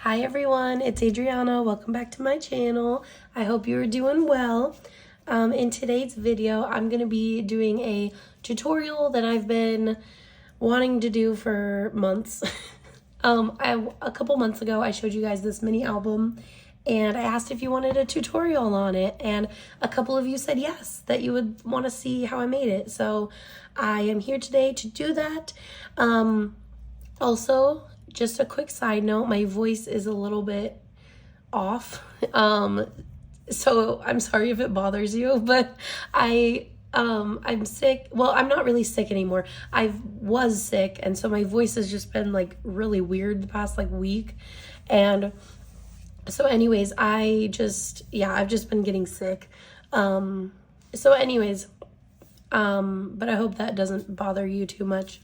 Hi everyone, it's Adriana. Welcome back to my channel. I hope you are doing well. In today's video, I'm going to be doing a tutorial that I've been wanting to do for months. A couple months ago, I showed you guys this mini album and I asked if you wanted a tutorial on it, and a couple of you said yes, that you would want to see how I made it. So I am here today to do that. Also, just a quick side note, my voice is a little bit off. So I'm sorry if it bothers you, but I'm sick. Well, I'm not really sick anymore. I was sick, and so my voice has just been like really weird the past like week. And so anyways, I've just been getting sick. But I hope that doesn't bother you too much.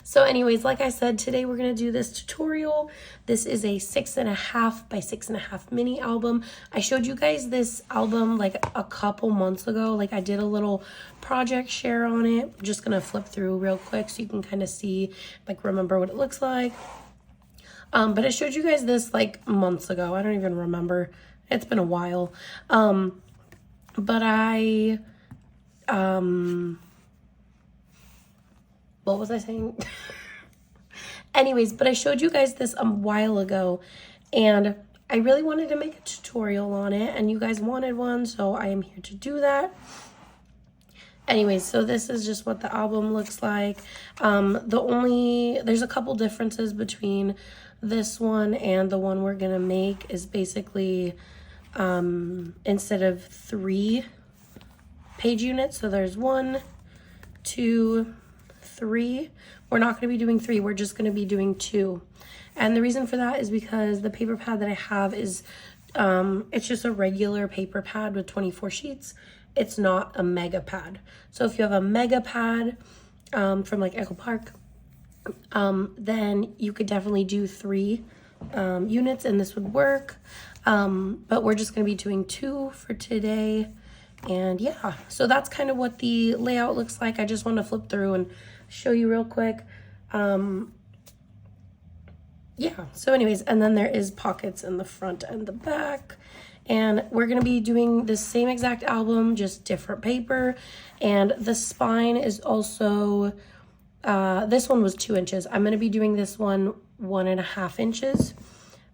So anyways, like I said, today we're going to do this tutorial. This is a 6.5 by 6.5 mini album. I showed you guys this album like a couple months ago. Like I did a little project share on it. I'm just going to flip through real quick so you can kind of see, like remember what it looks like. But I showed you guys this like months ago. I don't even remember. It's been a while. What was I saying? Anyways, but I showed you guys this a while ago, and I really wanted to make a tutorial on it, and you guys wanted one, so I am here to do that. Anyways, so this is just what the album looks like. There's a couple differences between this one and the one we're gonna make is basically, instead of 3 page units, so there's 1, 2, 3. We're not going to be doing 3, we're just going to be doing 2. And the reason for that is because the paper pad that I have is it's just a regular paper pad with 24 sheets. It's not a mega pad. So if you have a mega pad from like Echo Park, then you could definitely do 3 units and this would work. But we're just going to be doing 2 for today. And yeah, so that's kind of what the layout looks like. I just want to flip through and show you real quick. Yeah, so anyways, and then there is pockets in the front and the back. And we're going to be doing the same exact album, just different paper. And the spine is also, this one was 2 inches. I'm going to be doing this one 1.5 inches.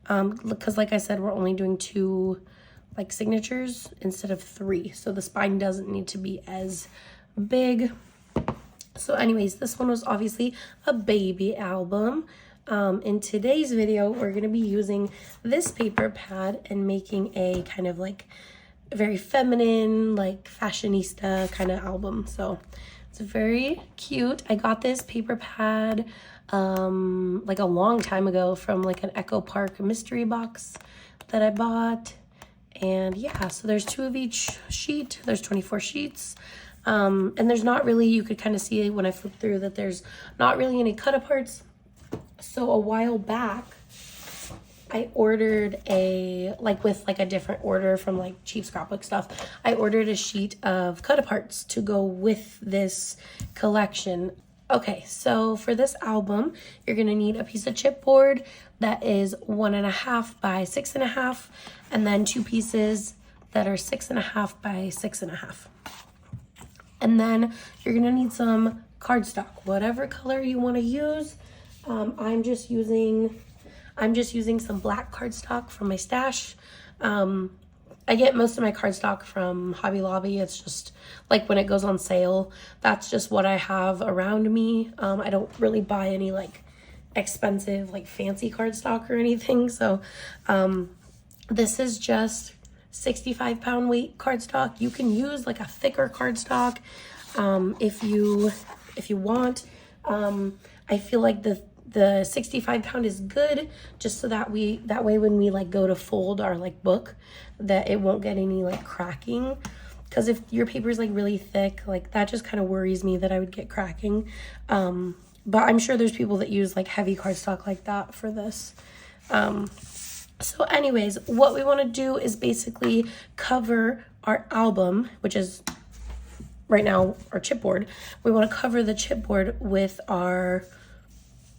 Because like I said, we're only doing 2 like signatures instead of 3, so the spine doesn't need to be as big. So anyways, this one was obviously a baby album. In today's video, we're going to be using this paper pad and making a kind of like very feminine, like fashionista kind of album. So it's very cute. I got this paper pad like a long time ago from like an Echo Park mystery box that I bought. And yeah, so there's 2 of each sheet. There's 24 sheets. And there's not really, you could kind of see when I flip through that there's not really any cut aparts. So a while back, I ordered with a different order from like cheap scrapbook stuff. I ordered a sheet of cut aparts to go with this collection. Okay, so for this album, you're gonna need a piece of chipboard that is 1.5 by 6.5, and then 2 pieces that are 6.5 by 6.5. And then you're gonna need some cardstock, whatever color you want to use. I'm just using some black cardstock from my stash. I get most of my cardstock from Hobby Lobby. It's just like when it goes on sale, that's just what I have around me. I don't really buy any like expensive, like fancy cardstock or anything. So this is just 65-pound weight cardstock. You can use like a thicker cardstock if you want. I feel like the 65-pound is good, just so that way when we like go to fold our like book, that it won't get any like cracking. Because if your paper is like really thick, like that just kind of worries me that I would get cracking. But I'm sure there's people that use like heavy cardstock like that for this. So anyways, what we want to do is basically cover our album, which is right now our chipboard. We want to cover the chipboard with our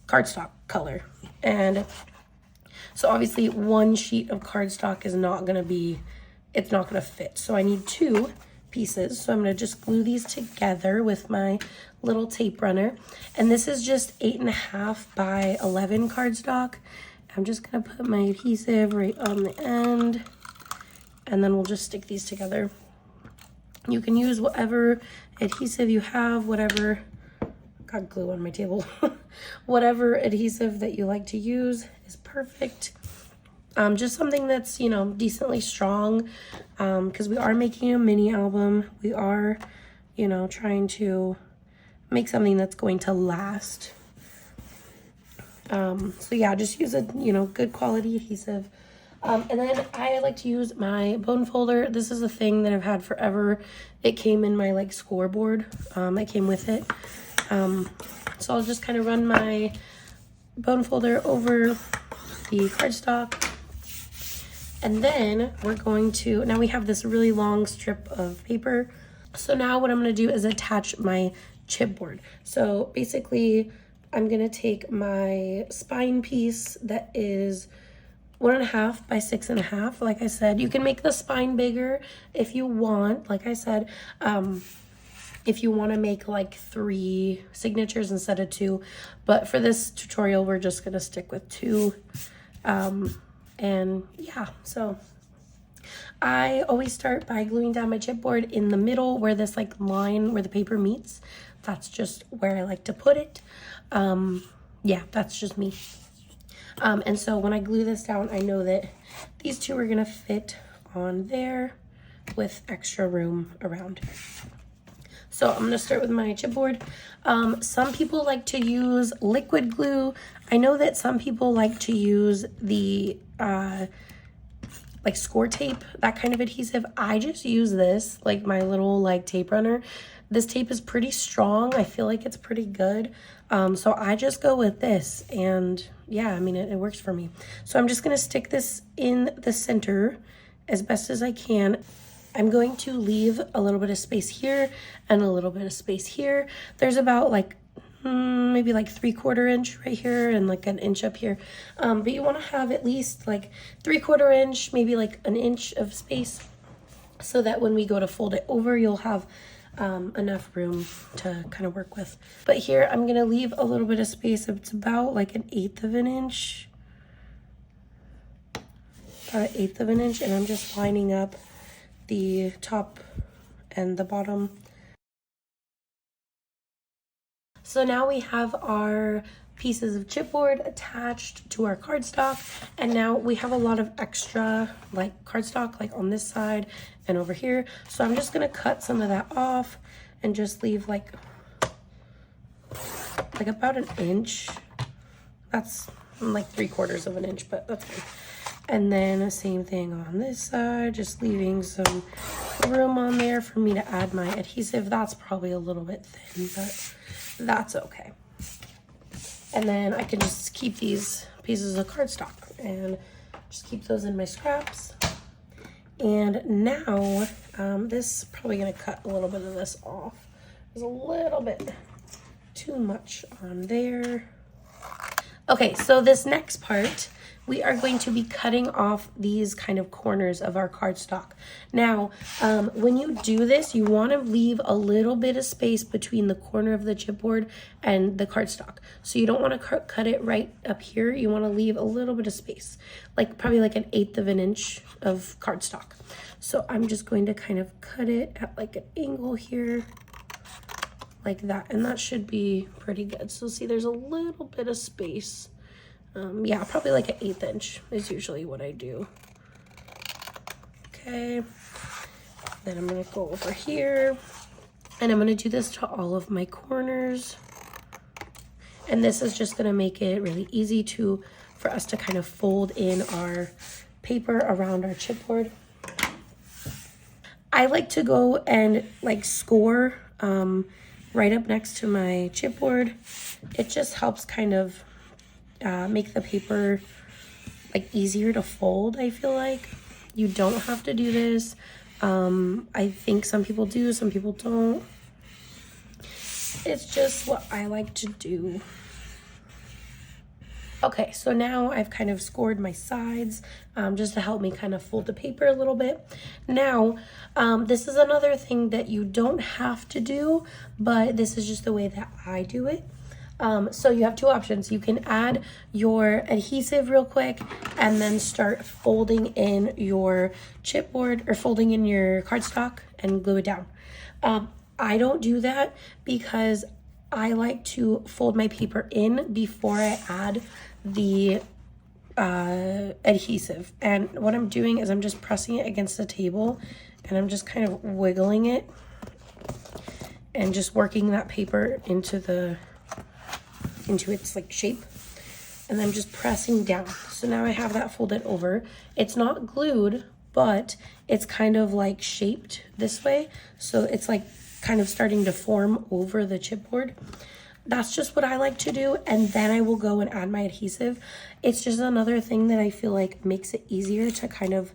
cardstock color. And So obviously one sheet of cardstock is not gonna be, it's not gonna fit. So I need 2 pieces. So I'm gonna just glue these together with my little tape runner. And this is just 8.5 by 11 cardstock. I'm just gonna put my adhesive right on the end, and then we'll just stick these together. You can use whatever adhesive you have, whatever, got glue on my table. Whatever adhesive that you like to use is perfect. Just something that's, you know, decently strong, because we are making a mini album. We are, you know, trying to make something that's going to last. So yeah, just use a, you know, good quality adhesive. And then I like to use my bone folder. This is a thing that I've had forever. It came in my like scoreboard. It came with it. So I'll just kind of run my bone folder over the cardstock. And then we're going to, now we have this really long strip of paper. So now what I'm going to do is attach my chipboard. So basically I'm going to take my spine piece that is 1.5 by 6.5. Like I said, you can make the spine bigger if you want. Like I said, if you want to make like 3 signatures instead of 2, but for this tutorial we're just going to stick with 2. And yeah, so I always start by gluing down my chipboard in the middle where this like line where the paper meets. That's just where I like to put it. Yeah, that's just me. And so when I glue this down, I know that these 2 are gonna fit on there with extra room around. So I'm gonna start with my chipboard. Some people like to use liquid glue. I know that some people like to use the like score tape, that kind of adhesive. I just use this, like my little like tape runner. This tape is pretty strong. I feel like it's pretty good. So I just go with this, and yeah, I mean, it works for me. So I'm just gonna stick this in the center as best as I can. I'm going to leave a little bit of space here and a little bit of space here. There's about like maybe like 3/4 inch right here and like 1 inch up here. But you want to have at least like 3/4 inch, maybe like 1 inch of space, so that when we go to fold it over, you'll have enough room to kind of work with. But here I'm gonna leave a little bit of space. It's about like 1/8 of an inch, about 1/8 of an inch, and I'm just lining up the top and the bottom. So now we have our pieces of chipboard attached to our cardstock, and now we have a lot of extra like cardstock like on this side and over here. So I'm just gonna cut some of that off and just leave like about 1 inch. That's like 3/4 of an inch, but that's fine. And then the same thing on this side, just leaving some room on there for me to add my adhesive. That's probably a little bit thin, but that's okay. And then I can just keep these pieces of cardstock and just keep those in my scraps. And now this is probably gonna cut a little bit of this off. There's a little bit too much on there. Okay, so this next part, we are going to be cutting off these kind of corners of our cardstock. Now, when you do this, you want to leave a little bit of space between the corner of the chipboard and the cardstock. So you don't want to cut it right up here. You want to leave a little bit of space, like probably like 1/8 of an inch of cardstock. So I'm just going to kind of cut it at like an angle here, like that, and that should be pretty good. So see, there's a little bit of space. Yeah, probably like 1/8 inch is usually what I do. Okay, then I'm gonna go over here, and I'm gonna do this to all of my corners. And this is just gonna make it really easy for us to kind of fold in our paper around our chipboard. I like to go and like score right up next to my chipboard. It just helps kind of make the paper like easier to fold. I feel like you don't have to do this. I think some people do, some people don't. It's just what I like to do. Okay, so now I've kind of scored my sides just to help me kind of fold the paper a little bit. Now, this is another thing that you don't have to do, but this is just the way that I do it. So you have two options. You can add your adhesive real quick and then start folding in your chipboard or folding in your cardstock and glue it down. I don't do that because I like to fold my paper in before I add the adhesive. And what I'm doing is I'm just pressing it against the table and I'm just kind of wiggling it and just working that paper into its like shape. And then I'm just pressing down. So now I have that folded over. It's not glued, but it's kind of like shaped this way. So it's like kind of starting to form over the chipboard. That's just what I like to do, and then I will go and add my adhesive. It's just another thing that I feel like makes it easier to kind of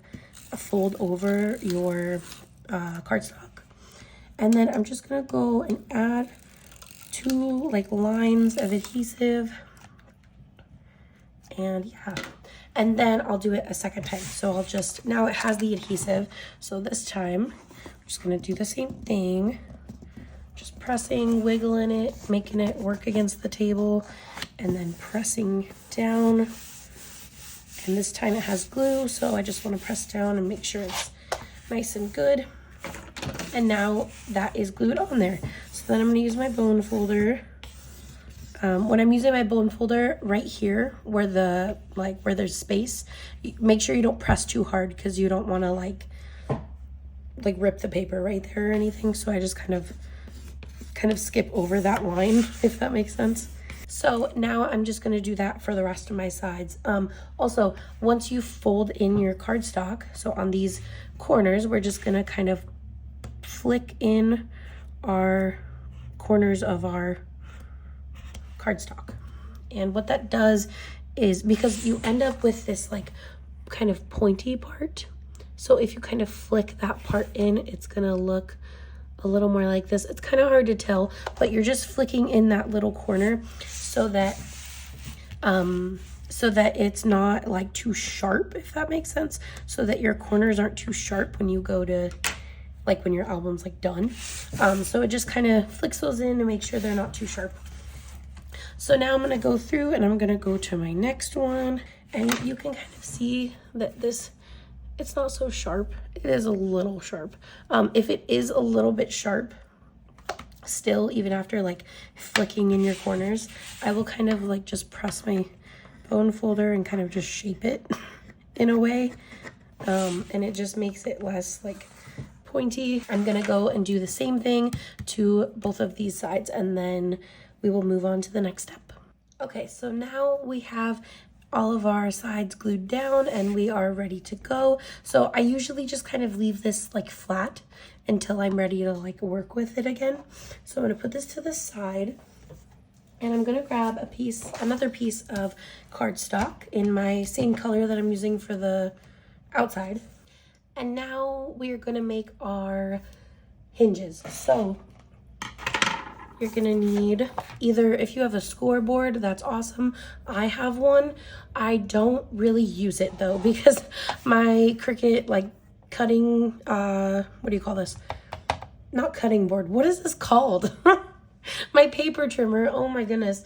fold over your cardstock. And then I'm just gonna go and add 2 like lines of adhesive, and yeah, and then I'll do it a second time. So I'll just, now it has the adhesive, so this time I'm just gonna do the same thing. Just pressing, wiggling it, making it work against the table, and then pressing down. And this time it has glue, so I just want to press down and make sure it's nice and good. And now that is glued on there. So then I'm going to use my bone folder. When I'm using my bone folder right here, where where there's space, make sure you don't press too hard because you don't want to like rip the paper right there or anything. So I just kind of skip over that line, if that makes sense. So now I'm just going to do that for the rest of my sides. Also, once you fold in your cardstock, so on these corners, we're just going to kind of flick in our corners of our cardstock. And what that does is, because you end up with this like kind of pointy part, so if you kind of flick that part in, it's going to look a little more like this. It's kind of hard to tell, but you're just flicking in that little corner so that it's not like too sharp, if that makes sense, so that your corners aren't too sharp when you go to like when your album's like done. So it just kind of flicks those in to make sure they're not too sharp. So now I'm going to go through and I'm going to go to my next one, and you can kind of see that it's not so sharp. It is a little sharp. If it is a little bit sharp still, even after like flicking in your corners, I will kind of like just press my bone folder and kind of just shape it in a way. And it just makes it less like pointy. I'm gonna go and do the same thing to both of these sides, and then we will move on to the next step. Okay, so now we have all of our sides glued down and we are ready to go. So I usually just kind of leave this like flat until I'm ready to like work with it again. So I'm gonna put this to the side, and I'm gonna grab another piece of cardstock in my same color that I'm using for the outside. And now we're gonna make our hinges. So you're gonna need either, if you have a scoreboard, that's awesome. I have one. I don't really use it though, because my Cricut like cutting, what do you call this? Not cutting board. What is this called? My paper trimmer. Oh my goodness.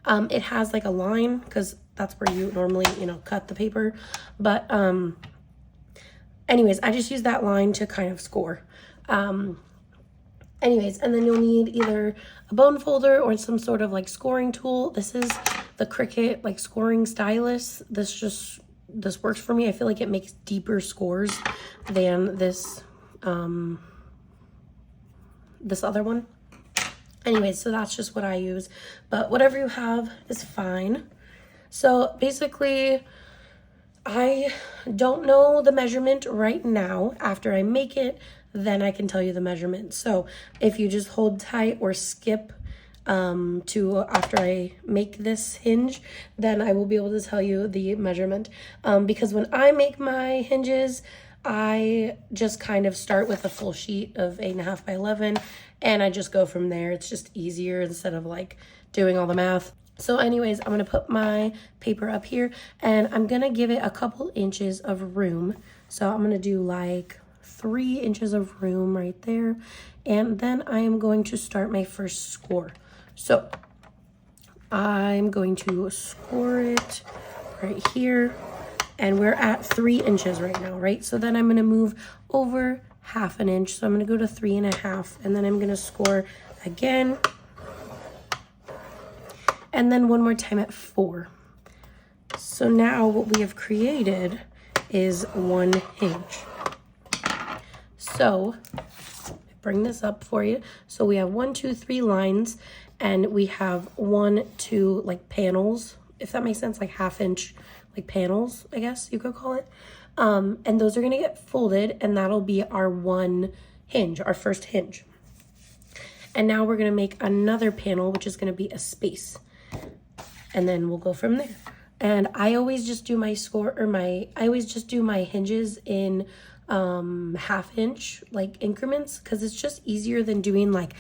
It has like a line because that's where you normally, cut the paper. But anyways, I just use that line to kind of score. Anyways, and then you'll need either a bone folder or some sort of like scoring tool. This is the Cricut like scoring stylus. This works for me. I feel like it makes deeper scores than this this other one. Anyways, so that's just what I use, but whatever you have is fine. So basically, I don't know the measurement right now. After I make it, then I can tell you the measurement. So if you just hold tight or skip to after I make this hinge, then I will be able to tell you the measurement. Because when I make my hinges, I just kind of start with a full sheet of 8.5 by 11, and I just go from there. It's just easier instead of like doing all the math. So anyways, I'm gonna put my paper up here and I'm gonna give it a couple inches of room. So I'm gonna do like 3 inches of room right there. And then I am going to start my first score. So I'm going to score it right here. And we're at 3 inches right now, right? So then I'm gonna move over 1/2 inch. So I'm gonna go to 3 1/2, and then I'm gonna score again. And then one more time at 4. So now what we have created is 1 hinge. So bring this up for you. So we have 1, 2, 3 lines, and we have 1, 2 like panels, if that makes sense, like 1/2 inch like panels, I guess you could call it. And those are gonna get folded, and that'll be our 1 hinge, our first hinge. And now we're gonna make another panel, which is gonna be a space. And then we'll go from there. And I always just do my hinges in 1/2 inch like increments, because it's just easier than doing like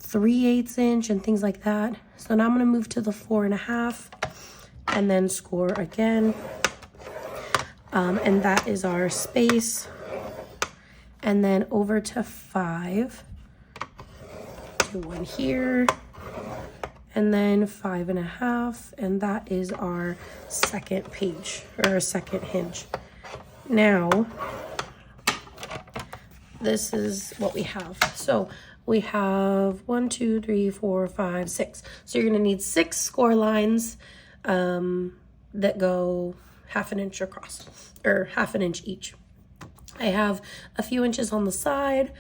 3/8 inch and things like that. So now I'm gonna move to the 4 1/2 and then score again. And that is our space. And then over to 5, do 1 here. And then 5 1/2, and that is our second page, or our second hinge. Now, this is what we have. So we have 1, 2, 3, 4, 5, 6. So you're gonna need 6 score lines that go 1/2 inch across, or 1/2 inch each. I have a few inches on the side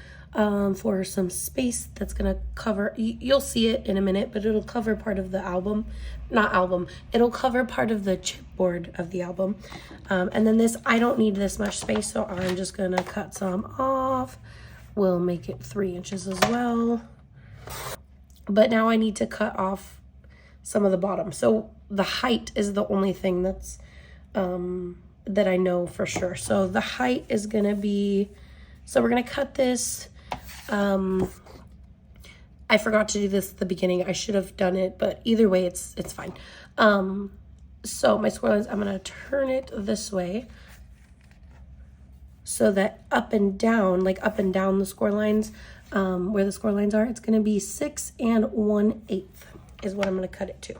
for some space that's gonna cover, you'll see it in a minute, but it'll cover part of the it'll cover part of the chipboard of the album. And then this, I don't need this much space, so I'm just gonna cut some off. We'll make it 3 inches as well. But now I need to cut off some of the bottom. So the height is the only thing that's that I know for sure. So the height is gonna be, so we're gonna cut this. I forgot to do this at the beginning. I should have done it, but either way, it's fine. So my score lines, I'm gonna turn it this way so that up and down the score lines, where the score lines are, it's gonna be 6 1/8 is what I'm gonna cut it to.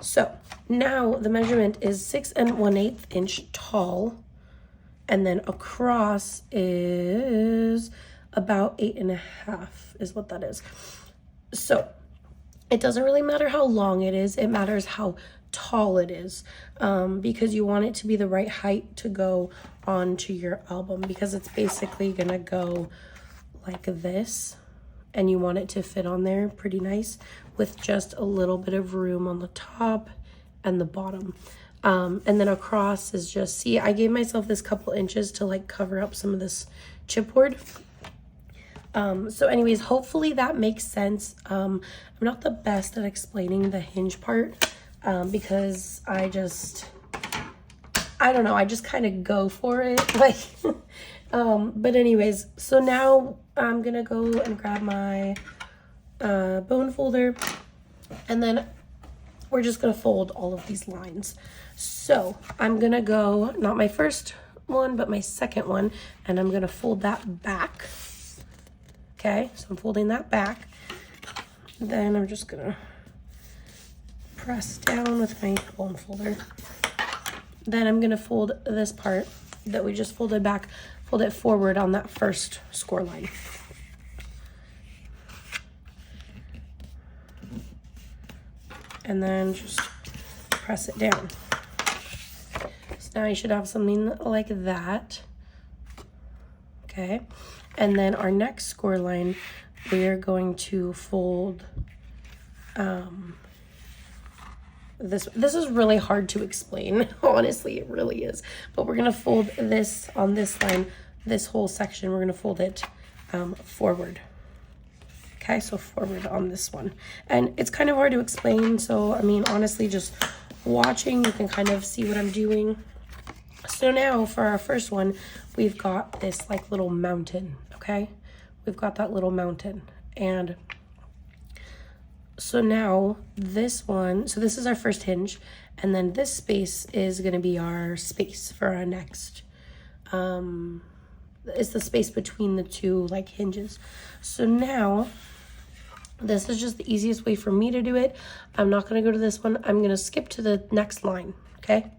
So now the measurement is 6 1/8 inch tall, and then across is about 8 1/2 is what that is. So it doesn't really matter how long it is, it matters how tall it is, because you want it to be the right height to go onto your album, because it's basically gonna go like this, and you want it to fit on there pretty nice with just a little bit of room on the top and the bottom. And then across is just, see, I gave myself this couple inches to like cover up some of this chipboard. So anyways, hopefully that makes sense. I'm not the best at explaining the hinge part, because I don't know, I just kind of go for it. Like, but anyways, so now I'm gonna go and grab my bone folder, and then we're just gonna fold all of these lines. So I'm gonna go, not my first one, but my second one, and I'm gonna fold that back. Okay, so I'm folding that back. Then I'm just gonna press down with my bone folder. Then I'm gonna fold this part that we just folded back, fold it forward on that first score line. And then just press it down. So now you should have something like that. Okay, and then our next score line, we are going to fold this is really hard to explain. Honestly, it really is. But we're gonna fold this on this line, this whole section, we're gonna fold it forward. Okay, so forward on this one. And it's kind of hard to explain, so I mean, honestly, just watching, you can kind of see what I'm doing. So now for our first one, we've got this like little mountain, okay? We've got that little mountain, and So now this one, so this is our first hinge, and then this space is going to be our space for our next, it's the space between the two like hinges. So now this is just the easiest way for me to do it. I'm not going to go to this one. I'm going to skip to the next line. Okay.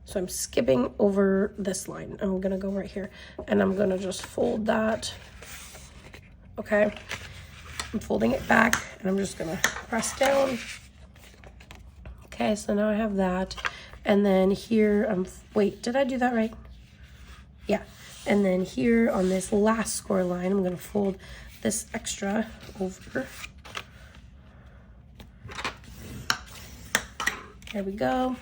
So I'm skipping over this line. I'm going to go right here and I'm going to just fold that. Okay. I'm folding it back and I'm just going to press down. Okay. So now I have that. And then here, wait, did I do that right? Yeah. And then here on this last score line, I'm going to fold this extra over. There we go.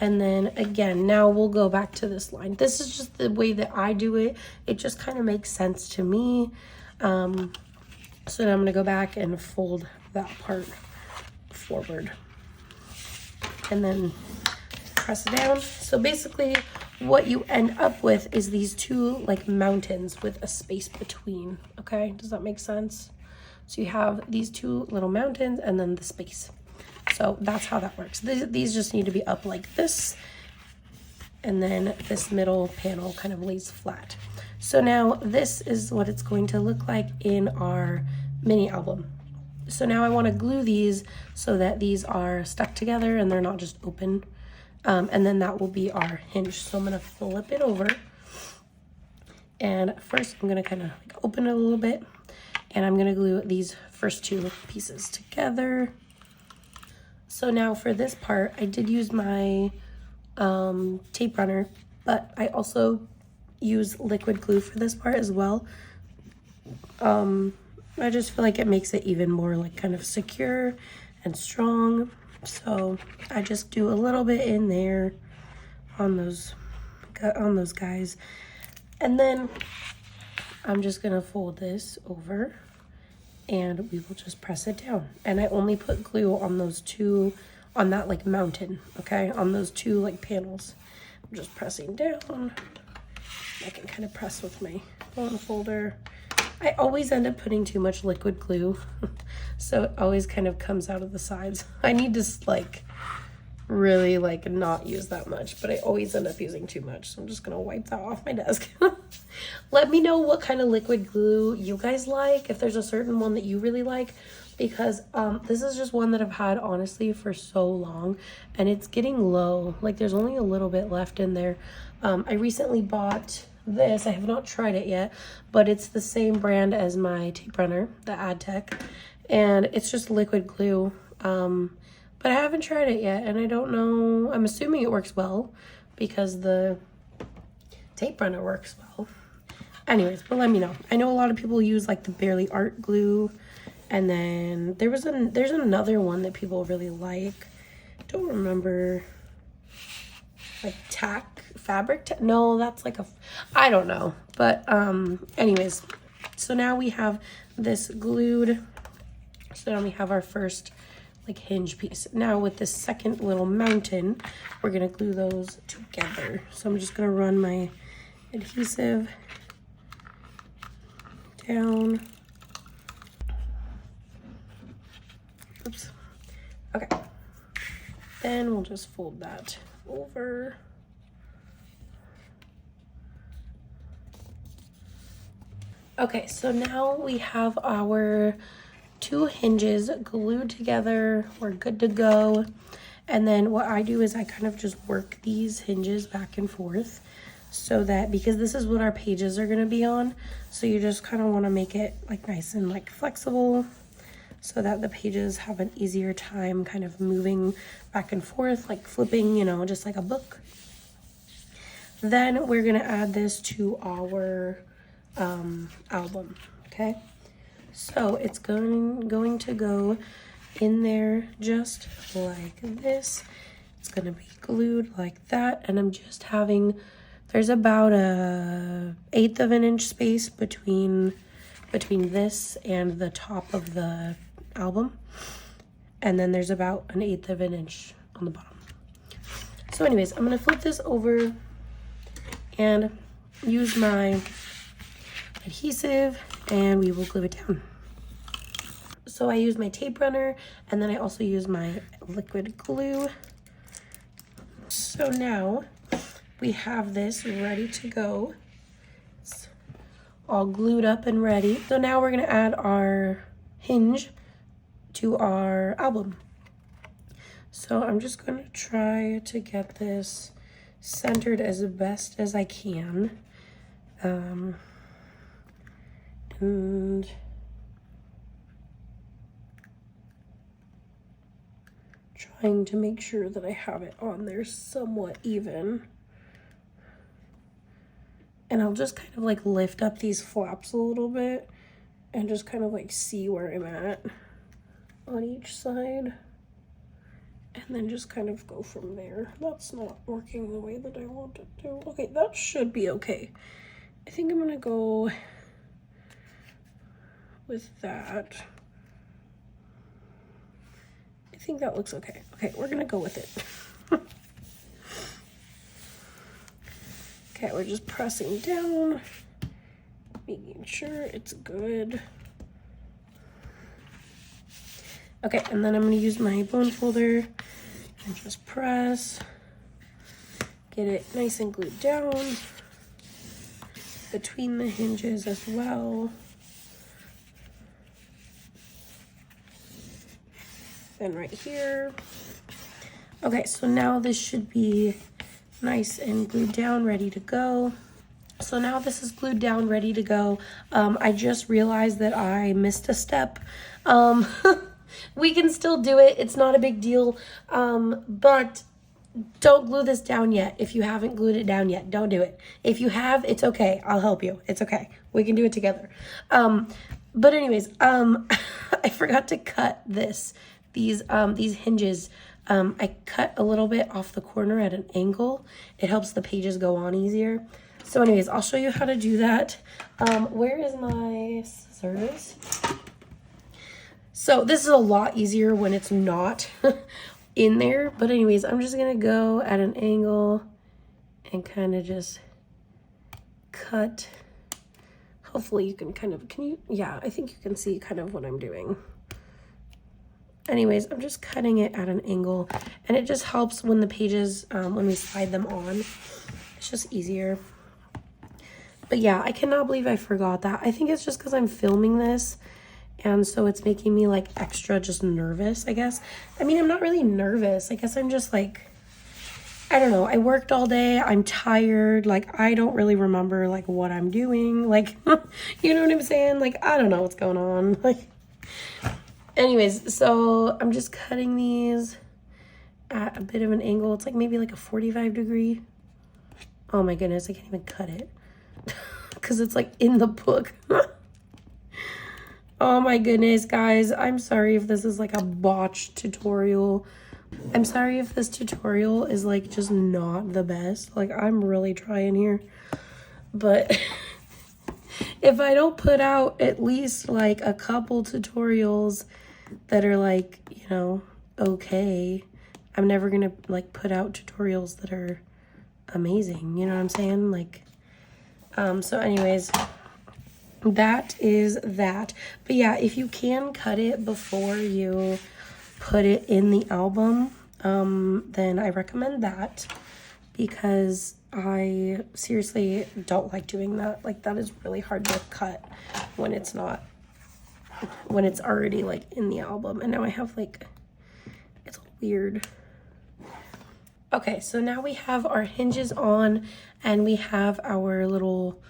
And then again, now we'll go back to this line. This is just the way that I do it. It just kind of makes sense to me. So now I'm going to go back and fold that part forward. And then press it down. So basically what you end up with is these two like mountains with a space between. Okay, does that make sense? So you have these two little mountains and then the space. So that's how that works. These just need to be up like this. And then this middle panel kind of lays flat. So now this is what it's going to look like in our mini album. So now I want to glue these so that these are stuck together and they're not just open. And then that will be our hinge. So I'm going to flip it over. And first I'm going to kind of like open it a little bit. And I'm going to glue these first two pieces together. So now for this part, I did use my tape runner, but I also use liquid glue for this part as well. I just feel like it makes it even more like kind of secure and strong. So I just do a little bit in there on those guys. And then I'm just gonna fold this over and we will just press it down. And I only put glue on those two, on that like mountain, okay? On those two like panels. I'm just pressing down. I can kind of press with my bone folder. I always end up putting too much liquid glue. So it always kind of comes out of the sides. I need to like really like not use that much, but I always end up using too much. So I'm just gonna wipe that off my desk. Let me know what kind of liquid glue you guys like, if there's a certain one that you really like, because this is just one that I've had honestly for so long and it's getting low. Like there's only a little bit left in there. I recently bought this. I have not tried it yet, but it's the same brand as my tape runner, the AdTech, and it's just liquid glue. But I haven't tried it yet, and I don't know. I'm assuming it works well because the tape runner works well. Anyways, but let me know. I know a lot of people use like the Barely Art glue, and then there's another one that people really like. Don't remember. Like fabric. No, that's like I don't know. But anyways, so now we have this glued. So now we have our first like hinge piece. Now with this second little mountain, we're gonna glue those together. So I'm just gonna run my adhesive down. Oops. Okay. Then we'll just fold that over. Okay, so now we have our two hinges glued together. We're good to go. And then what I do is I kind of just work these hinges back and forth so that, because this is what our pages are going to be on, so you just kind of want to make it like nice and like flexible so that the pages have an easier time kind of moving back and forth, like flipping, you know, just like a book. Then we're going to add this to our album, okay? So it's going to go in there just like this. It's going to be glued like that, and I'm just having, there's about a 1/8 of an inch space between this and the top of the album, and then there's about an 1/8 of an inch on the bottom. So anyways, I'm going to flip this over and use my adhesive and we will glue it down. So I use my tape runner, and then I also use my liquid glue. So now we have this ready to go. It's all glued up and ready. So now we're gonna add our hinge to our album. So I'm just gonna try to get this centered as best as I can. And trying to make sure that I have it on there somewhat even. And I'll just kind of like lift up these flaps a little bit and just kind of like see where I'm at on each side. And then just kind of go from there. That's not working the way that I want it to. Okay, that should be okay. I think I'm gonna go with that. I think that looks okay. Okay, we're gonna go with it. Okay, we're just pressing down, making sure it's good. Okay, and then I'm gonna use my bone folder and just press, get it nice and glued down between the hinges as well. Then right here. Okay, so now this should be nice and glued down, ready to go. So now this is glued down, ready to go. I just realized that I missed a step. We can still do it. It's not a big deal. But don't glue this down yet. If you haven't glued it down yet, don't do it. If you have, it's okay. I'll help you. It's okay. We can do it together. But anyways, I forgot to cut these hinges. I cut a little bit off the corner at an angle. It helps the pages go on easier. So anyways, I'll show you how to do that. Where is my scissors? So this is a lot easier when it's not in there. But anyways, I'm just gonna go at an angle and kind of just cut. Hopefully you can kind of, yeah, I think you can see kind of what I'm doing. Anyways, I'm just cutting it at an angle, and it just helps when the pages, when we slide them on, it's just easier. But yeah, I cannot believe I forgot that. I think it's just because I'm filming this, and so it's making me like extra just nervous, I guess. I mean, I'm not really nervous. I guess I'm just like, I don't know. I worked all day. I'm tired. Like, I don't really remember like what I'm doing. Like, you know what I'm saying? Like, I don't know what's going on. Like, anyways, so I'm just cutting these at a bit of an angle. It's like maybe like a 45-degree. Oh my goodness, I can't even cut it because it's like in the book. Oh my goodness, guys. I'm sorry if this is like a botched tutorial. I'm sorry if this tutorial is like just not the best. Like, I'm really trying here. But if I don't put out at least like a couple tutorials that are like, you know, okay, I'm never gonna like put out tutorials that are amazing, you know what I'm saying? Like, so anyways, that is that. But yeah, if you can cut it before you put it in the album, then I recommend that, because I seriously don't like doing that. Like, that is really hard to cut when it's already like in the album. And now I have like, it's weird. Okay, so now we have our hinges on, and we have our little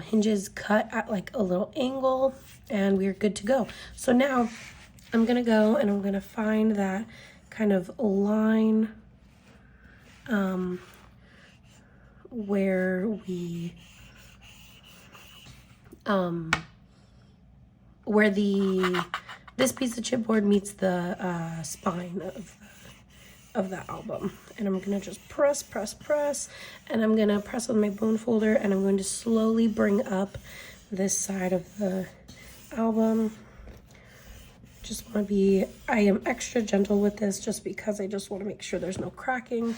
hinges cut at like a little angle, and we're good to go. So now I'm gonna go and I'm gonna find that kind of line where we where this piece of chipboard meets the spine of the album. And I'm gonna just press, and I'm gonna press on my bone folder, and I'm going to slowly bring up this side of the album. Just want to be, I am extra gentle with this just because I just want to make sure there's no cracking.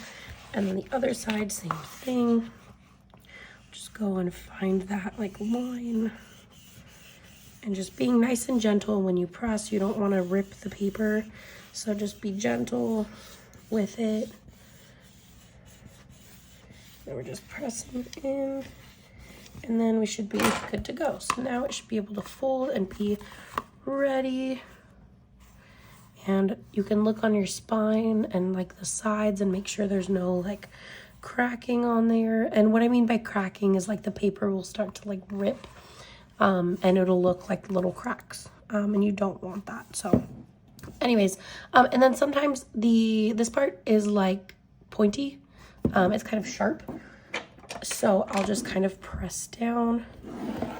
And then the other side, same thing. Just go and find that like line. And just being nice and gentle when you press. You don't want to rip the paper, so just be gentle with it. And we're just pressing in, and then we should be good to go. So now it should be able to fold and be ready. And you can look on your spine and like the sides and make sure there's no like cracking on there. And what I mean by cracking is like the paper will start to like rip, and it'll look like little cracks, and you don't want that. So anyways, and then sometimes this part is like pointy, it's kind of sharp, so I'll just kind of press down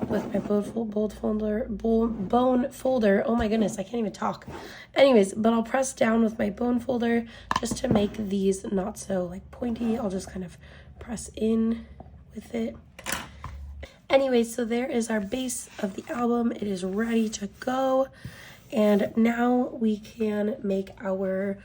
with my bone folder. Oh my goodness, I can't even talk. Anyways, but I'll press down with my bone folder just to make these not so like pointy. I'll just kind of press in with it. Anyway, so there is our base of the album. It is ready to go. And now we can make our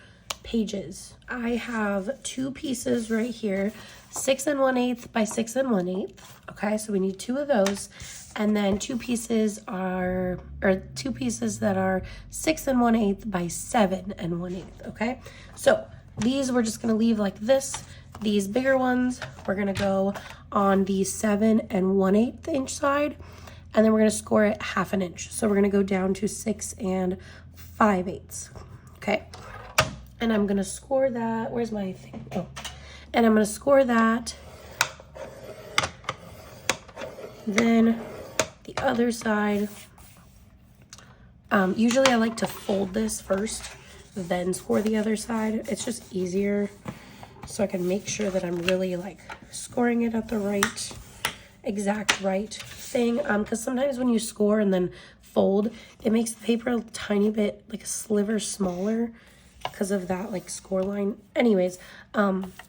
pages. I have 2 pieces right here, 6 1/8 by 6 1/8. Okay, so we need 2 of those. And then 2 pieces that are 6 1/8 by 7 1/8. Okay, so these we're just gonna leave like this. These bigger ones, we're gonna go on the 7 1/8 inch side, and then we're gonna score it 1/2 inch. So we're gonna go down to 6 5/8. Okay, and I'm gonna score that. Where's my thing? Oh, and I'm gonna score that. Then the other side. Usually I like to fold this first, then score the other side. It's just easier, so I can make sure that I'm really like scoring it at the exact right thing. Because sometimes when you score and then fold, it makes the paper a tiny bit, like a sliver smaller because of that like score line. Anyways,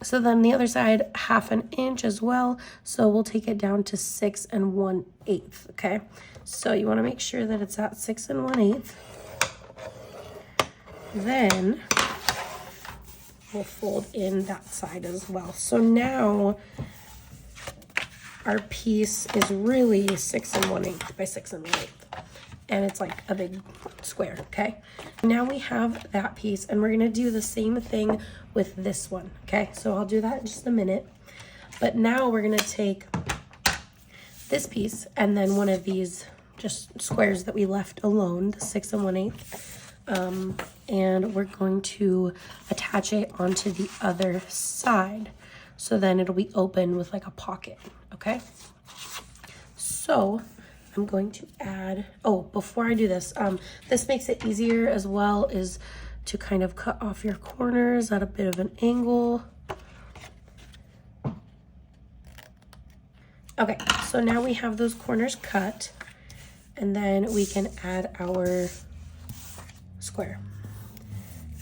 so then the other side 1/2 inch as well. So we'll take it down to 6 1/8. Okay, so you want to make sure that it's at 6 1/8. Then we'll fold in that side as well. So now our piece is really 6 1/8 by 6 1/8. And it's like a big square. Okay, now we have that piece, and we're gonna do the same thing with this one. Okay, so I'll do that in just a minute, but now we're gonna take this piece and then one of these just squares that we left alone, the 6 1/8, and we're going to attach it onto the other side, so then it'll be open with like a pocket. Okay, so I'm going to add, oh, before I do this, this makes it easier as well, is to kind of cut off your corners at a bit of an angle. Okay, so now we have those corners cut, and then we can add our square.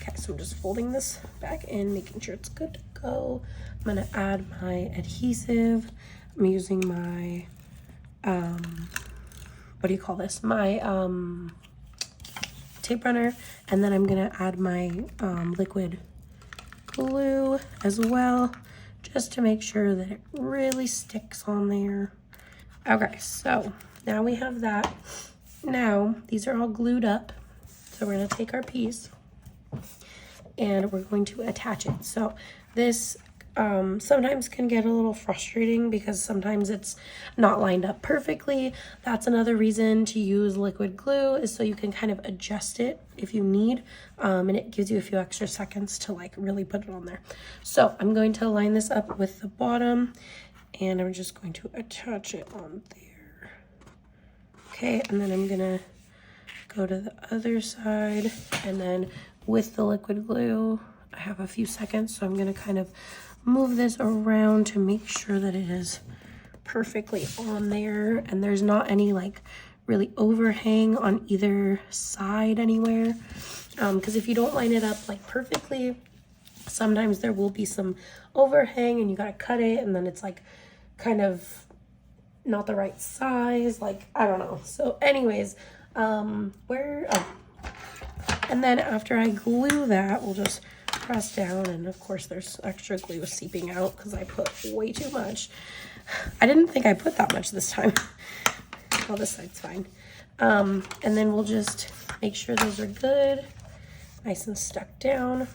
Okay, so I'm just folding this back in, making sure it's good to go. I'm gonna add my adhesive. I'm using my, what do you call this? My tape runner, and then I'm gonna add my liquid glue as well, just to make sure that it really sticks on there. Okay, so now we have that. Now these are all glued up, so we're gonna take our piece and we're going to attach it. So this sometimes can get a little frustrating because sometimes it's not lined up perfectly. That's another reason to use liquid glue, is so you can kind of adjust it if you need, and it gives you a few extra seconds to like really put it on there. So I'm going to line this up with the bottom, and I'm just going to attach it on there. Okay, and then I'm gonna go to the other side, and then with the liquid glue, I have a few seconds, so I'm gonna kind of move this around to make sure that it is perfectly on there and there's not any like really overhang on either side anywhere, because if you don't line it up like perfectly, sometimes there will be some overhang and you gotta cut it, and then it's like kind of not the right size, like I don't know. So anyways, and then after I glue that, we'll just press down, and of course there's extra glue seeping out because I put way too much. I didn't think I put that much this time. Oh, this side's fine. And then we'll just make sure those are good, nice and stuck down.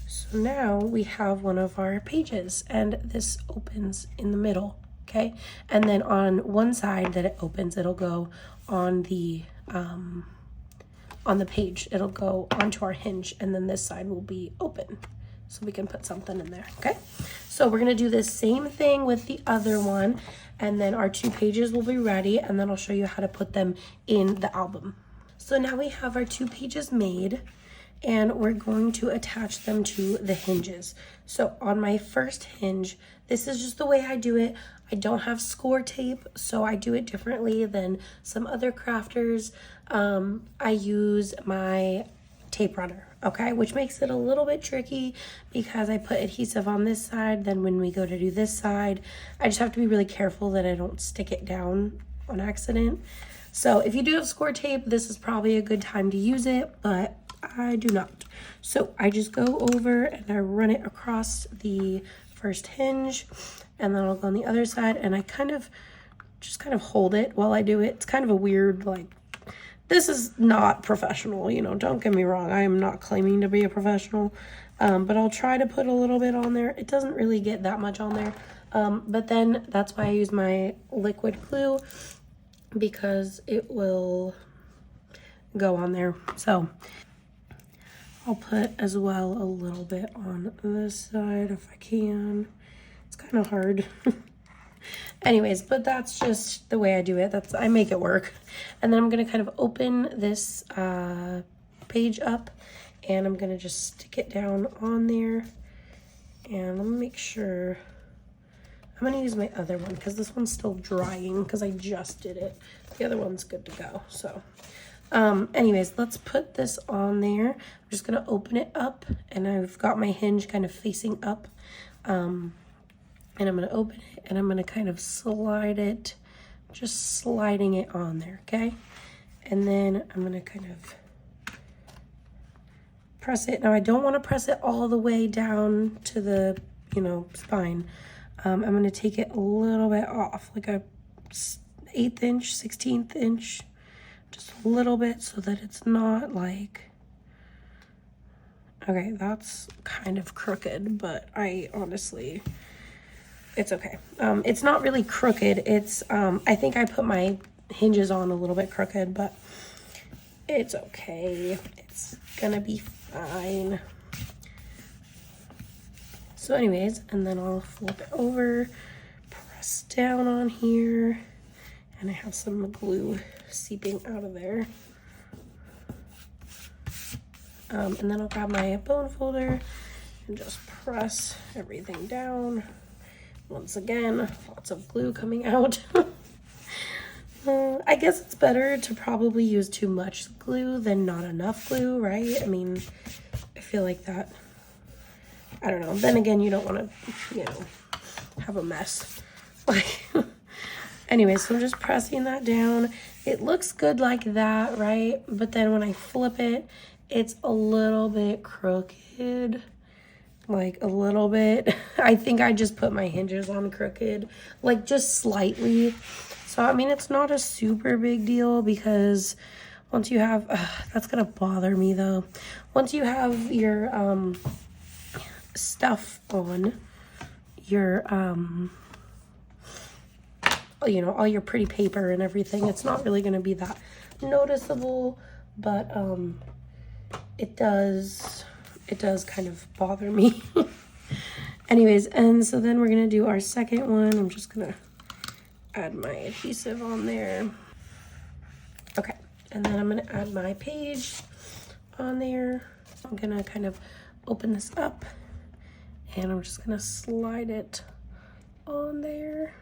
So now we have one of our pages, and this opens in the middle, okay? And then on one side that it opens, it'll go on the page. It'll go onto our hinge, and then this side will be open, so we can put something in there, okay? So we're gonna do the same thing with the other one, and then our 2 pages will be ready, and then I'll show you how to put them in the album. So now we have our 2 pages made, and we're going to attach them to the hinges. So on my first hinge, this is just the way I do it. I don't have score tape, so I do it differently than some other crafters. I use my tape runner, okay, which makes it a little bit tricky because I put adhesive on this side. Then when we go to do this side, I just have to be really careful that I don't stick it down on accident. So if you do have score tape, this is probably a good time to use it, but I do not. So I just go over and I run it across the first hinge, and then I'll go on the other side, and I just kind of hold it while I do it. It's kind of a weird, like, this is not professional, you know, don't get me wrong. I am not claiming to be a professional, but I'll try to put a little bit on there. It doesn't really get that much on there, but then that's why I use my liquid glue, because it will go on there. So I'll put as well a little bit on this side if I can. It's kind of hard. Anyways, but that's just the way I do it. I make it work. And then I'm going to kind of open this page up, and I'm going to just stick it down on there. And let me make sure. I'm going to use my other one because this one's still drying because I just did it. The other one's good to go. So anyways, let's put this on there. I'm just going to open it up, and I've got my hinge kind of facing up. And I'm going to open it, and I'm going to kind of slide it, just sliding it on there, okay? And then I'm going to kind of press it. Now, I don't want to press it all the way down to the, spine. I'm going to take it a little bit off, like a 1/8 inch, 16th inch, just a little bit so that it's not like, okay, that's kind of crooked, but it's okay. It's not really crooked. It's, I think I put my hinges on a little bit crooked, but it's okay. It's gonna be fine. So anyways, and then I'll flip it over, press down on here, and I have some glue seeping out of there. And then I'll grab my bone folder and just press everything down. Once again, lots of glue coming out. I guess it's better to probably use too much glue than not enough glue, right? I mean, I feel like that, I don't know. Then again, you don't want to, have a mess. Anyway, so I'm just pressing that down. It looks good like that, right? But then when I flip it, it's a little bit crooked. Like a little bit. I think I just put my hinges on crooked, like just slightly. So I mean, it's not a super big deal because once you have, that's gonna bother me though. Once you have your stuff on, your all your pretty paper and everything, it's not really gonna be that noticeable, but it does kind of bother me. Anyways, and so then we're gonna do our second one. I'm just gonna add my adhesive on there. Okay, and then I'm gonna add my page on there. I'm gonna kind of open this up, and I'm just gonna slide it on there.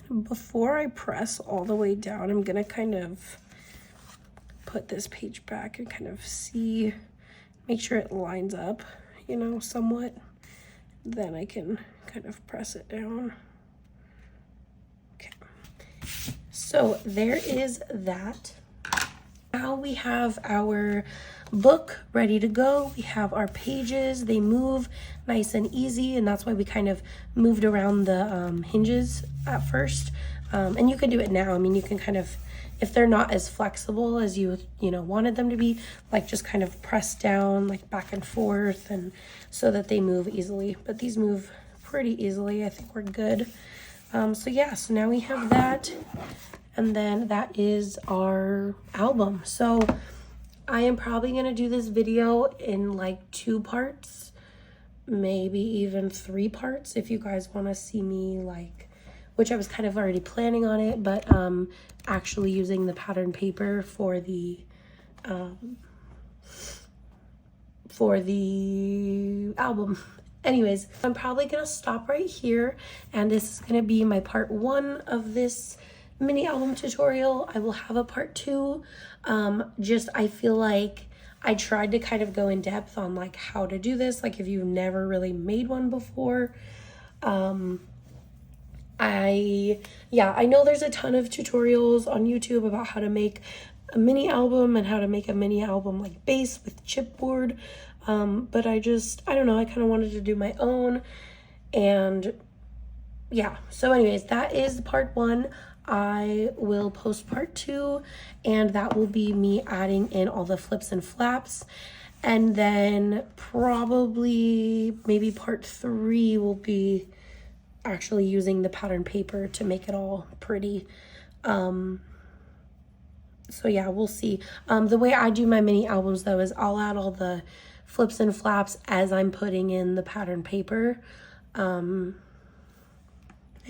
Then before I press all the way down, I'm gonna kind of put this page back and kind of make sure it lines up, somewhat. Then I can kind of press it down. Okay, so there is that. Now we have our book ready to go. We have our pages. They move nice and easy, and that's why we kind of moved around the hinges at first. And you can do it now. I mean, you can kind of, if they're not as flexible as you wanted them to be, like just kind of press down like back and forth, and so that they move easily. But these move pretty easily. I think we're good. So yeah, so now we have that, and then that is our album. So I am probably gonna do this video in like 2 parts, maybe even 3 parts, if you guys want to see me, like, which I was kind of already planning on it, but actually using the pattern paper for the album. Anyways, I'm probably gonna stop right here, and this is gonna be my part 1 of this mini album tutorial. I will have a part 2. I feel like I tried to kind of go in depth on like how to do this, like if you've never really made one before. I know there's a ton of tutorials on YouTube about how to make a mini album and how to make a mini album like base with chipboard. But I don't know, I kind of wanted to do my own. And yeah, so anyways, that is part 1. I will post part 2, and that will be me adding in all the flips and flaps. And then probably maybe part 3 will be actually using the pattern paper to make it all pretty. So yeah, we'll see. The way I do my mini albums though is I'll add all the flips and flaps as I'm putting in the pattern paper. It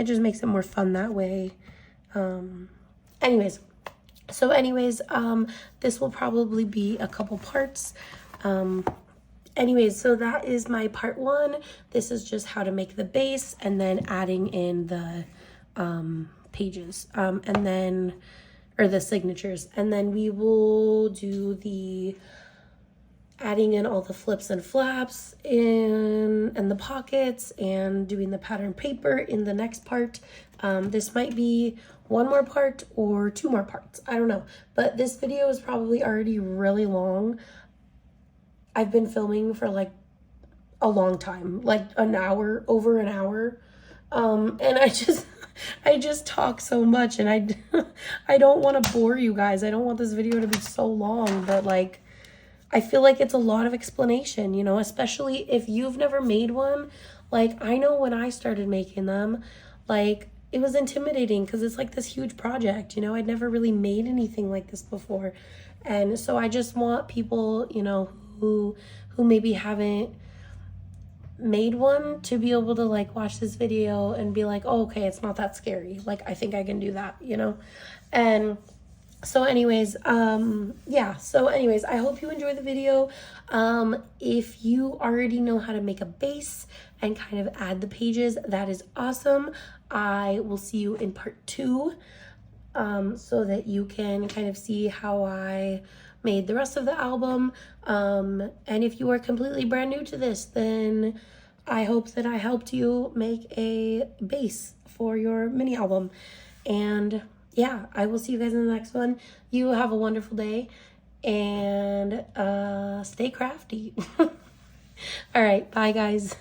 just makes it more fun that way. Anyways, this will probably be a couple parts. Anyways, so that is my part 1. This is just how to make the base, and then adding in the pages, or the signatures. And then we will do the adding in all the flips and flaps and the pockets, and doing the pattern paper in the next part. This might be 1 more part or 2 more parts, I don't know, but this video is probably already really long. I've been filming for like a long time, like an hour, over an hour, and I just talk so much, and I don't want to bore you guys. I don't want this video to be so long, but like I feel like it's a lot of explanation, especially if you've never made one. Like, I know when I started making them, like, it was intimidating because it's like this huge project, I'd never really made anything like this before. And so I just want people, who maybe haven't made one to be able to like watch this video and be like, oh, okay, it's not that scary. Like, I think I can do that, And so anyways, I hope you enjoy the video. If you already know how to make a base and kind of add the pages, that is awesome. I will see you in part 2, so that you can kind of see how I made the rest of the album. And if you are completely brand new to this, then I hope that I helped you make a base for your mini album. And yeah, I will see you guys in the next one. You have a wonderful day, and stay crafty. All right, bye guys.